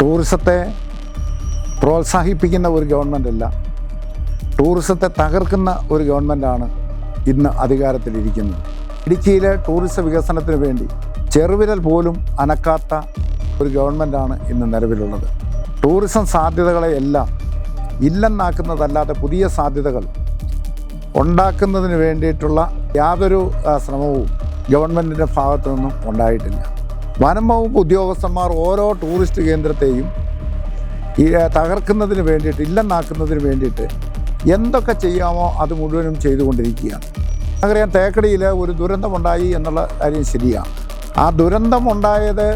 ടൂറിസത്തെ പ്രോത്സാഹിപ്പിക്കുന്ന ഒരു ഗവൺമെൻറ്റല്ല, ടൂറിസത്തെ തകർക്കുന്ന ഒരു ഗവൺമെൻറ്റാണ് ഇന്ന് അധികാരത്തിലിരിക്കുന്നത്. ഇടുക്കിയിലെ ടൂറിസം വികസനത്തിന് വേണ്ടി ചെറുവിരൽ പോലും അനക്കാത്ത ഒരു ഗവൺമെൻറ്റാണ് ഇന്ന് നിലവിലുള്ളത്. ടൂറിസം സാധ്യതകളെയെല്ലാം ഇല്ലെന്നാക്കുന്നതല്ലാതെ പുതിയ സാധ്യതകൾ ഉണ്ടാക്കുന്നതിന് വേണ്ടിയിട്ടുള്ള യാതൊരു ശ്രമവും ഗവൺമെൻറ്റിൻ്റെ ഭാഗത്തു നിന്നും ഉണ്ടായിട്ടില്ല. വനം വകുപ്പ് ഉദ്യോഗസ്ഥന്മാർ ഓരോ ടൂറിസ്റ്റ് കേന്ദ്രത്തെയും തകർക്കുന്നതിന് വേണ്ടിയിട്ട്, ഇല്ലെന്നാക്കുന്നതിന് വേണ്ടിയിട്ട് എന്തൊക്കെ ചെയ്യാമോ അത് മുഴുവനും ചെയ്തുകൊണ്ടിരിക്കുകയാണ്. നമുക്കറിയാം, തേക്കടിയിൽ ഒരു ദുരന്തമുണ്ടായി എന്നുള്ള കാര്യം ശരിയാണ്. ആ ദുരന്തമുണ്ടായത്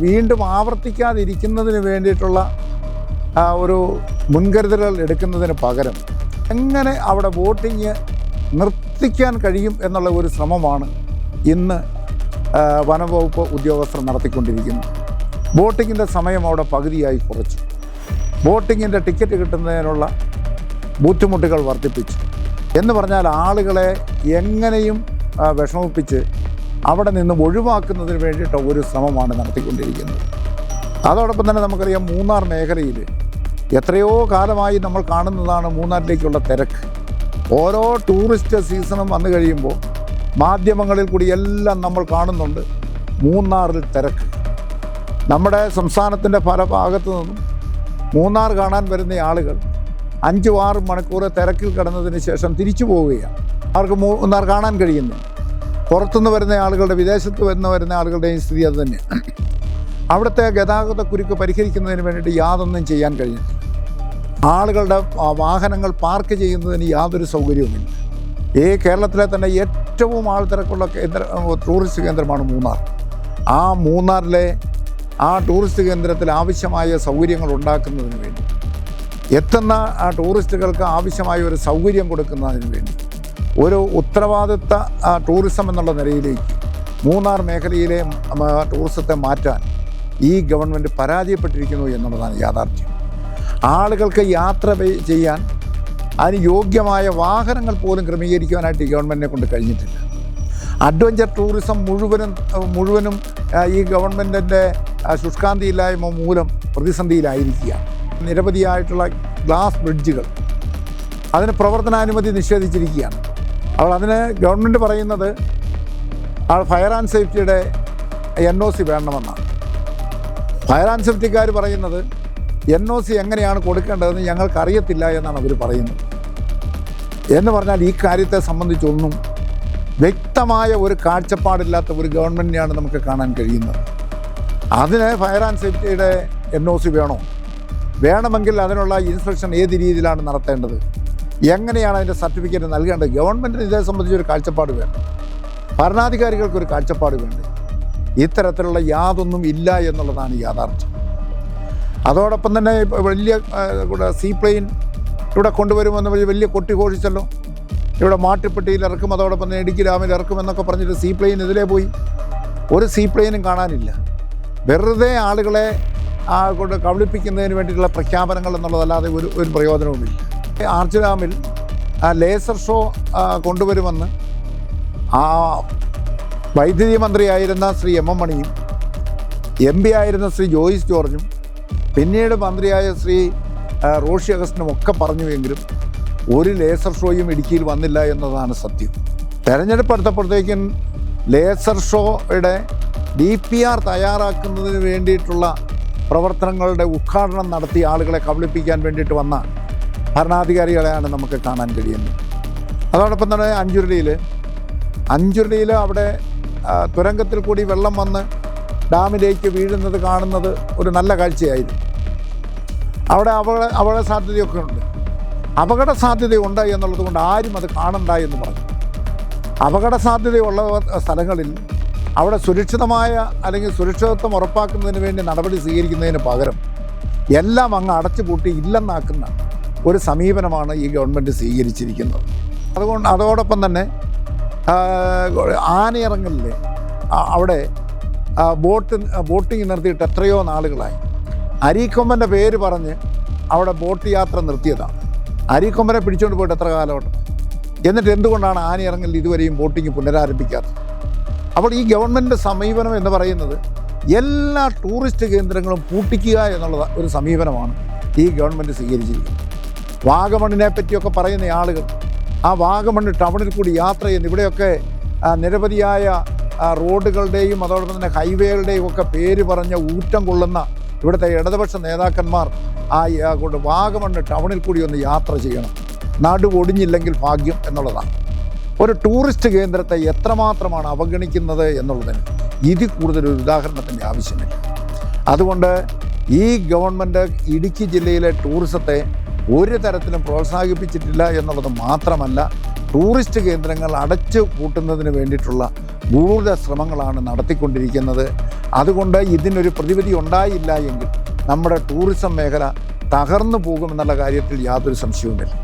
വീണ്ടും ആവർത്തിക്കാതിരിക്കുന്നതിന് വേണ്ടിയിട്ടുള്ള ഒരു മുൻകരുതലുകൾ എടുക്കുന്നതിന് പകരം എങ്ങനെ അവിടെ ബോട്ടിങ് നിർത്തിക്കാൻ കഴിയും എന്നുള്ള ഒരു ശ്രമമാണ് ഇന്ന് വനംവകുപ്പ് ഉദ്യോഗസ്ഥർ നടത്തിക്കൊണ്ടിരിക്കുന്നത്. ബോട്ടിങ്ങിൻ്റെ സമയം അവിടെ പകുതിയായി കുറച്ചു. ബോട്ടിങ്ങിൻ്റെ ടിക്കറ്റ് കിട്ടുന്നതിനുള്ള ബുദ്ധിമുട്ടുകൾ വർദ്ധിപ്പിച്ചു. എന്ന് പറഞ്ഞാൽ ആളുകളെ എങ്ങനെയും വിഷമിപ്പിച്ച് അവിടെ നിന്ന് ഒഴിവാക്കുന്നതിന് വേണ്ടിയിട്ട് ഒരു ശ്രമമാണ് നടത്തിക്കൊണ്ടിരിക്കുന്നത്. അതോടൊപ്പം തന്നെ നമുക്കറിയാം, മൂന്നാർ മേഖലയിൽ എത്രയോ കാലമായി നമ്മൾ കാണുന്നതാണ് മൂന്നാറിലേക്കുള്ള തിരക്ക്. ഓരോ ടൂറിസ്റ്റ് സീസണും വന്നു കഴിയുമ്പോൾ മാധ്യമങ്ങളിൽ കൂടി എല്ലാം നമ്മൾ കാണുന്നുണ്ട് മൂന്നാറിൽ തിരക്ക്. നമ്മുടെ സംസ്ഥാനത്തിൻ്റെ പല ഭാഗത്തു നിന്നും മൂന്നാർ കാണാൻ വരുന്ന ആളുകൾ 5-6 മണിക്കൂർ തിരക്കിൽ കിടന്നതിന് ശേഷം തിരിച്ചു പോവുകയാണ്. അവർക്ക് മൂന്നാർ കാണാൻ കഴിയുന്നു. പുറത്തുനിന്ന് വരുന്ന ആളുകളുടെ, വിദേശത്ത് വരുന്ന ആളുകളുടെയും സ്ഥിതി അത് തന്നെയാണ്. അവിടുത്തെ ഗതാഗത കുരുക്ക് പരിഹരിക്കുന്നതിന് വേണ്ടിയിട്ട് യാതൊന്നും ചെയ്യാൻ കഴിഞ്ഞിട്ടില്ല. ആളുകളുടെ വാഹനങ്ങൾ പാർക്ക് ചെയ്യുന്നതിന് യാതൊരു സൗകര്യവുമില്ല. ഈ കേരളത്തിലെ തന്നെ ഏറ്റവും ആൾത്തിരക്കുള്ള ടൂറിസ്റ്റ് കേന്ദ്രമാണ് മൂന്നാർ. ആ മൂന്നാറിലെ ആ ടൂറിസ്റ്റ് കേന്ദ്രത്തിൽ ആവശ്യമായ സൗകര്യങ്ങൾ ഉണ്ടാക്കുന്നതിന് വേണ്ടി, എത്തുന്ന ആ ടൂറിസ്റ്റുകൾക്ക് ആവശ്യമായ ഒരു സൗകര്യം കൊടുക്കുന്നതിന് വേണ്ടി ഒരു ഉത്തരവാദിത്ത ടൂറിസം എന്നുള്ള നിലയിലേക്ക് മൂന്നാർ മേഖലയിലെ ടൂറിസത്തെ മാറ്റാൻ ഈ ഗവൺമെൻറ് പരാജയപ്പെട്ടിരിക്കുന്നു എന്നുള്ളതാണ് യാഥാർത്ഥ്യം. ആളുകൾക്ക് യാത്ര ചെയ്യാൻ അതിന് യോഗ്യമായ വാഹനങ്ങൾ പോലും ക്രമീകരിക്കാനായിട്ട് ഈ ഗവൺമെൻറ്റിനെ കൊണ്ട് കഴിഞ്ഞിട്ടില്ല. അഡ്വഞ്ചർ ടൂറിസം മുഴുവനും ഈ ഗവൺമെൻറ്റിൻ്റെ ശുഷ്കാന്തിയില്ലായ്മ മൂലം പ്രതിസന്ധിയിലായിരിക്കുകയാണ്. നിരവധിയായിട്ടുള്ള ഗ്ലാസ് ബ്രിഡ്ജുകൾ, അതിന് പ്രവർത്തനാനുമതി നിഷേധിച്ചിരിക്കുകയാണ്. അപ്പോൾ അതിന് ഗവൺമെൻറ് പറയുന്നത് ഫയർ ആൻഡ് സേഫ്റ്റിയുടെ NOC വേണമെന്നാണ്. ഫയർ ആൻഡ് സേഫ്റ്റിക്കാർ പറയുന്നത് NOC എങ്ങനെയാണ് കൊടുക്കേണ്ടതെന്ന് ഞങ്ങൾക്കറിയത്തില്ല എന്നാണ് അവർ പറയുന്നത്. എന്ന് പറഞ്ഞാൽ ഈ കാര്യത്തെ സംബന്ധിച്ചൊന്നും വ്യക്തമായ ഒരു കാഴ്ചപ്പാടില്ലാത്ത ഒരു ഗവൺമെൻറ്റിനെയാണ് നമുക്ക് കാണാൻ കഴിയുന്നത്. അതിന് ഫയർ ആൻഡ് സേഫ്റ്റിയുടെ NOC വേണമെങ്കിൽ അതിനുള്ള ഇൻസ്പെക്ഷൻ ഏത് രീതിയിലാണ് നടത്തേണ്ടത്, എങ്ങനെയാണ് അതിൻ്റെ സർട്ടിഫിക്കറ്റ് നൽകേണ്ടത്, ഗവൺമെൻറ്റിന് ഇതേ സംബന്ധിച്ചൊരു കാഴ്ചപ്പാട് വേണം. ഭരണാധികാരികൾക്കൊരു കാഴ്ചപ്പാട് വേണ്ടത്. ഇത്തരത്തിലുള്ള യാതൊന്നും ഇല്ല എന്നുള്ളതാണ് യാഥാർത്ഥ്യം. അതോടൊപ്പം തന്നെ വലിയ സീപ്ലെയിൻ ഇവിടെ കൊണ്ടുവരുമെന്ന് വലിയ കൊട്ടിഘോഷിച്ചല്ലോ. ഇവിടെ മാട്ടുപ്പെട്ടിയിൽ ഇറക്കും, അതോടൊപ്പം തന്നെ ഇടുക്കി ഡാമിൽ ഇറക്കുമെന്നൊക്കെ പറഞ്ഞിട്ട് സീപ്ലെയിൻ ഇതിലേ പോയി. ഒരു സീപ്ലെയിനും കാണാനില്ല. വെറുതെ ആളുകളെ കൊണ്ട് കബളിപ്പിക്കുന്നതിന് വേണ്ടിയിട്ടുള്ള പ്രഖ്യാപനങ്ങൾ എന്നുള്ളതല്ലാതെ ഒരു പ്രയോജനവുമില്ല. ആർച്ച് ഡാമിൽ ലേസർ ഷോ കൊണ്ടുവരുമെന്ന് വൈദ്യുതി മന്ത്രിയായിരുന്ന ശ്രീ M മണിയും MP ആയിരുന്ന ശ്രീ ജോയിസ് ജോർജും പിന്നീട് മന്ത്രിയായ ശ്രീ റോഷി അഗസ്റ്റിനും ഒക്കെ പറഞ്ഞുവെങ്കിലും ഒരു ലേസർ ഷോയും ഇടുക്കിയിൽ വന്നില്ല എന്നതാണ് സത്യം. തെരഞ്ഞെടുപ്പ് അടുത്തപ്പോഴത്തേക്കും ലേസർ ഷോയുടെ DPR തയ്യാറാക്കുന്നതിന് വേണ്ടിയിട്ടുള്ള പ്രവർത്തനങ്ങളുടെ ഉദ്ഘാടനം നടത്തി ആളുകളെ കബളിപ്പിക്കാൻ വേണ്ടിയിട്ട് വന്ന ഭരണാധികാരികളെയാണ് നമുക്ക് കാണാൻ കഴിയുന്നത്. അതോടൊപ്പം തന്നെ അഞ്ചുരുളിയിൽ അവിടെ തുരങ്കത്തിൽ കൂടി വെള്ളം വന്ന് ഡാമിലേക്ക് വീഴുന്നത് കാണുന്നത് ഒരു നല്ല കാഴ്ചയായിരുന്നു. അവിടെ അപകട സാധ്യതയൊക്കെ ഉണ്ട്. അപകട സാധ്യതയുണ്ട് എന്നുള്ളത് കൊണ്ട് ആരും അത് കാണണ്ട എന്ന് പറഞ്ഞു. അപകട സാധ്യതയുള്ള സ്ഥലങ്ങളിൽ അവിടെ സുരക്ഷിതമായ അല്ലെങ്കിൽ സുരക്ഷിതത്വം ഉറപ്പാക്കുന്നതിന് വേണ്ടി നടപടി സ്വീകരിക്കുന്നതിന് പകരം എല്ലാം അങ്ങ് അടച്ചുപൂട്ടി ഇല്ലെന്നാക്കുന്ന ഒരു സമീപനമാണ് ഈ ഗവൺമെൻറ് സ്വീകരിച്ചിരിക്കുന്നത്. അതോടൊപ്പം തന്നെ ആനയിറങ്ങലിൽ അവിടെ ബോട്ടിങ് നിർത്തിയിട്ട് എത്രയോ നാളുകളായി. അരീക്കൊമ്പൻ്റെ പേര് പറഞ്ഞ് അവിടെ ബോട്ട് യാത്ര നിർത്തിയതാണ്. അരീക്കൊമ്പനെ പിടിച്ചുകൊണ്ട് പോയിട്ട് എത്ര കാലഘട്ടം. എന്നിട്ട് എന്തുകൊണ്ടാണ് ആനയിറങ്ങലിൽ ഇതുവരെയും ബോട്ടിങ് പുനരാരംഭിക്കാത്തത്? അപ്പോൾ ഈ ഗവൺമെൻറ് സമീപനം എന്ന് പറയുന്നത് എല്ലാ ടൂറിസ്റ്റ് കേന്ദ്രങ്ങളും പൂട്ടിക്കുക എന്നുള്ള ഒരു സമീപനമാണ് ഈ ഗവൺമെൻറ് സ്വീകരിച്ചിരിക്കുന്നത്. വാഗമണ്ണിനെ പറ്റിയൊക്കെ പറയുന്ന ആളുകൾ ആ വാഗമണ്ണ് ടൗണിൽ കൂടി യാത്ര ചെയ്യുന്ന ഇവിടെയൊക്കെ നിരവധിയായ റോഡുകളുടെയും അതോടൊപ്പം തന്നെ ഹൈവേകളുടെയും ഒക്കെ പേര് പറഞ്ഞ ഊറ്റം കൊള്ളുന്ന ഇവിടുത്തെ ഇടതുപക്ഷ നേതാക്കന്മാർ കൊണ്ട് വാഗമണ്ണ് ടൗണിൽ കൂടി ഒന്ന് യാത്ര ചെയ്യണം. നടുവൊടിഞ്ഞില്ലെങ്കിൽ ഭാഗ്യം എന്നുള്ളതാണ്. ഒരു ടൂറിസ്റ്റ് കേന്ദ്രത്തെ എത്രമാത്രമാണ് അവഗണിക്കുന്നത് എന്നുള്ളതിന് ഇതിൽ കൂടുതലൊരു ഉദാഹരണത്തിൻ്റെ ആവശ്യമില്ല. അതുകൊണ്ട് ഈ ഗവൺമെൻറ് ഇടുക്കി ജില്ലയിലെ ടൂറിസത്തെ ഒരു തരത്തിലും പ്രോത്സാഹിപ്പിച്ചിട്ടില്ല എന്നുള്ളത് മാത്രമല്ല, ടൂറിസ്റ്റ് കേന്ദ്രങ്ങൾ അടച്ചു പൂട്ടുന്നതിന് വേണ്ടിയിട്ടുള്ള ഗൂഢ ശ്രമങ്ങളാണ് നടത്തിക്കൊണ്ടിരിക്കുന്നത്. അതുകൊണ്ട് ഇതിനൊരു പ്രതിവിധി ഉണ്ടായില്ല എങ്കിൽ നമ്മുടെ ടൂറിസം മേഖല തകർന്നു പോകുമെന്നുള്ള കാര്യത്തിൽ യാതൊരു സംശയവുമില്ല.